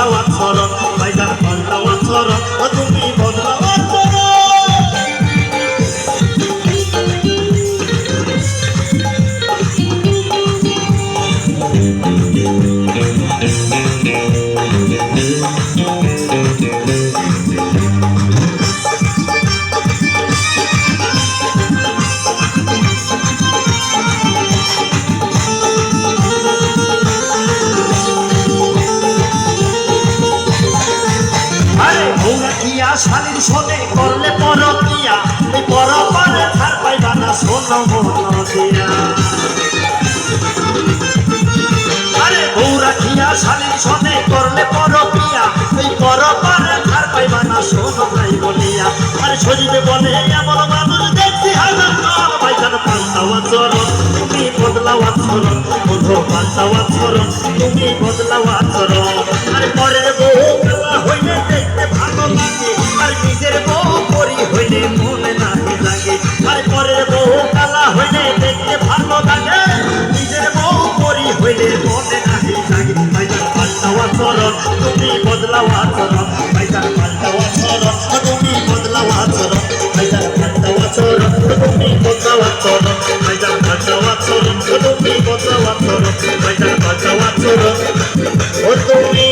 বদলাও আচরণ ভাইজান বদলাও আচরণ তুমি বদলাও আচরণ শালীর সনে করলে পরকিয়া এই পরপারে থার পাইবা না শোনো মন দিয়া আরে বৌরা খিয়া শালীর সনে করলে পরকিয়া এই পরপারে থার পাইবা না শোনো নাই বলিয়া আরে সজিবে বলে এমন মানুষ দেখছি হাজার জন ভাইজান পাল্টাও আচরণ তুমি বদলাও আচরণ বন্ধু পাল্টাও আচরণ তুমি বদলাও আচরণ আরে পরের বউ হইলে দেখতে ভালো লাগে আর নিজের বউ পরি হইলে মনে নাহি লাগে আর পরের বউ কালা হইলে দেখতে ভালো লাগে নিজের বউ পরি হইলে মনে নাহি লাগে ভাইজান পাল্টাও আচরণ তুমি বদলাও আচরণ ভাইজান পাল্টাও আচরণ তুমি বদলাও আচরণ ভাইজান পাল্টাও আচরণ তুমি বদলাও আচরণ ভাইজান পাল্টাও আচরণ তুমি বদলাও আচরণ ভাইজান পাল্টাও আচরণ ও তুমি